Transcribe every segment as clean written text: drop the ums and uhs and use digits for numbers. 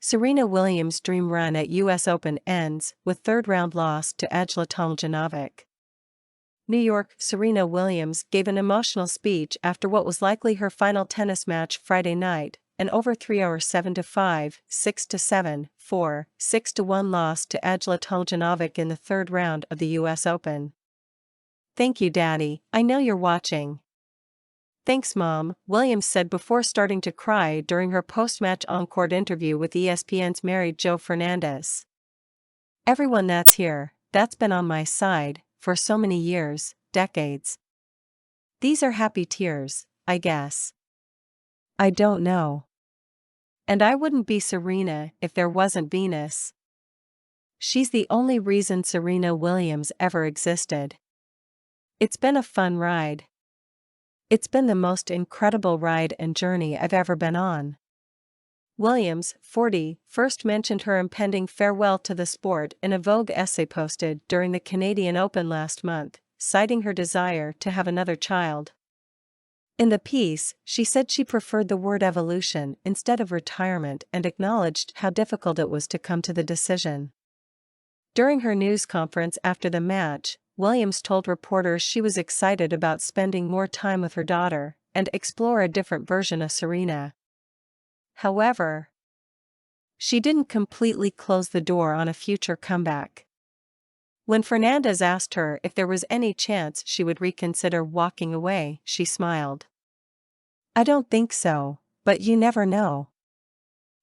Serena Williams' dream run at US Open ends with third-round loss to Ajla Tomljanovic. New York. Serena Williams gave an emotional speech after what was likely her final tennis match Friday night, an over 3-hour 7-5, 6-7, 4, 6-1 loss to Ajla Tomljanovic in the third round of the US Open. "Thank you, Daddy, I know you're watching." "Thanks, Mom," Williams said before starting to cry during her post-match on-court interview with ESPN's Mary Jo Fernandez. "Everyone that's here, that's been on my side, for so many years, decades. These are happy tears, I guess. I don't know. And I wouldn't be Serena if there wasn't Venus. She's the only reason Serena Williams ever existed. It's been a fun ride. It's been the most incredible ride and journey I've ever been on." Williams, 40, first mentioned her impending farewell to the sport in a Vogue essay posted during the Canadian Open last month, citing her desire to have another child. In the piece, she said she preferred the word evolution instead of retirement and acknowledged how difficult it was to come to the decision. During her news conference after the match, Williams told reporters she was excited about spending more time with her daughter and explore a different version of Serena. However, she didn't completely close the door on a future comeback. When Fernandez asked her if there was any chance she would reconsider walking away, she smiled. "I don't think so, but you never know."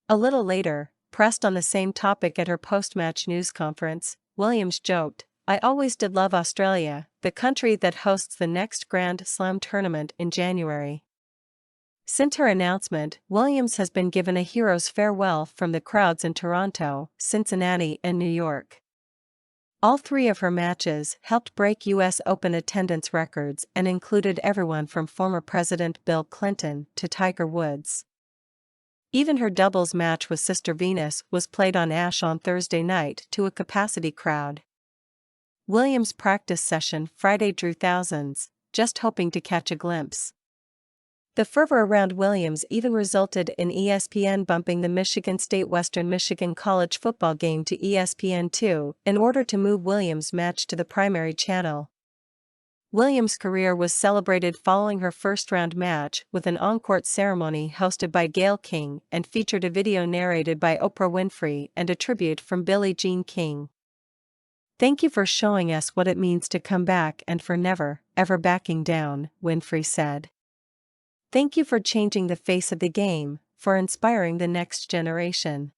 A little later, pressed on the same topic at her post-match news conference, Williams joked, "I always did love Australia, the country that hosts the next Grand Slam tournament in January." Since her announcement, Williams has been given a hero's farewell from the crowds in Toronto, Cincinnati, and New York. All three of her matches helped break US Open attendance records and included everyone from former President Bill Clinton to Tiger Woods. Even her doubles match with Sister Venus was played on Ash on Thursday night to a capacity crowd. Williams' practice session Friday drew thousands, just hoping to catch a glimpse. The fervor around Williams even resulted in ESPN bumping the Michigan State-Western Michigan college football game to ESPN2 in order to move Williams' match to the primary channel. Williams' career was celebrated following her first-round match with an on-court ceremony hosted by Gayle King and featured a video narrated by Oprah Winfrey and a tribute from Billie Jean King. "Thank you for showing us what it means to come back and for never, ever backing down," Winfrey said. "Thank you for changing the face of the game, for inspiring the next generation.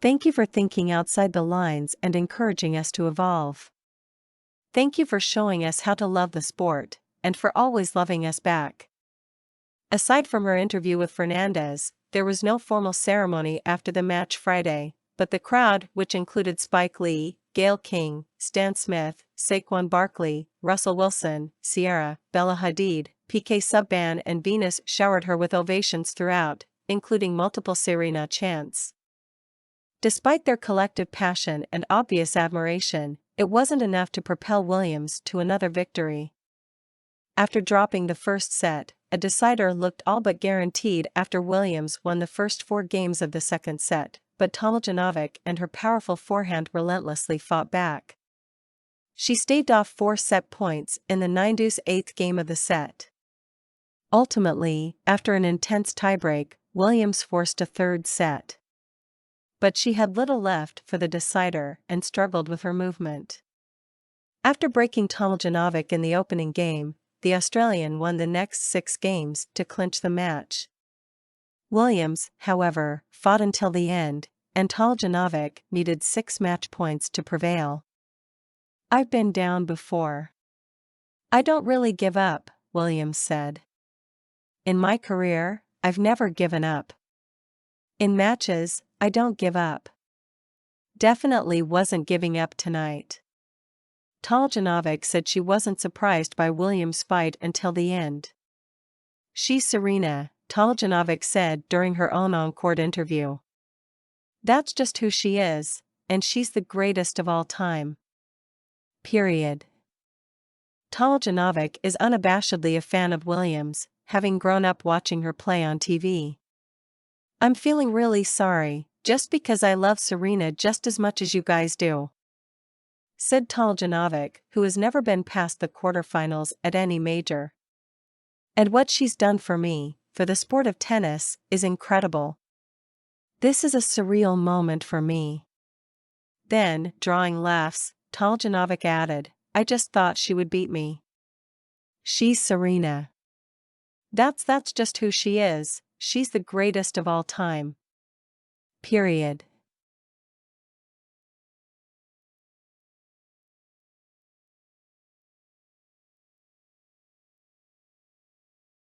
Thank you for thinking outside the lines and encouraging us to evolve. Thank you for showing us how to love the sport, and for always loving us back." Aside from her interview with Fernandez, there was no formal ceremony after the match Friday, but the crowd, which included Spike Lee, Gayle King, Stan Smith, Saquon Barkley, Russell Wilson, Ciara, Bella Hadid, PK Subban and Venus, showered her with ovations throughout, including multiple Serena chants. Despite their collective passion and obvious admiration, it wasn't enough to propel Williams to another victory. After dropping the first set, a decider looked all but guaranteed after Williams won the first 4 games of the second set, but Tomljanovic and her powerful forehand relentlessly fought back. She staved off 4 set points in the 9-deuce 8th game of the set. Ultimately, after an intense tiebreak, Williams forced a third set. But she had little left for the decider and struggled with her movement. After breaking Tomljanovic in the opening game, the Australian won the next 6 games to clinch the match. Williams, however, fought until the end, and Tomljanovic needed 6 match points to prevail. "I've been down before. I don't really give up," Williams said. "In my career, I've never given up. In matches, I don't give up. Definitely wasn't giving up tonight." Tomljanovic said she wasn't surprised by Williams' fight until the end. "She's Serena," Tomljanovic said during her own on-court interview. "That's just who she is, and she's the greatest of all time. Period." Tomljanovic is unabashedly a fan of Williams, having grown up watching her play on TV. "I'm feeling really sorry," Just because I love Serena just as much as you guys do," said Tomljanovic, who has never been past the quarterfinals at any major. "And what she's done for me, for the sport of tennis, is incredible. This is a surreal moment for me." Then, drawing laughs, Tomljanovic added, "I just thought she would beat me. She's Serena. That's just who she is, she's the greatest of all time. Period."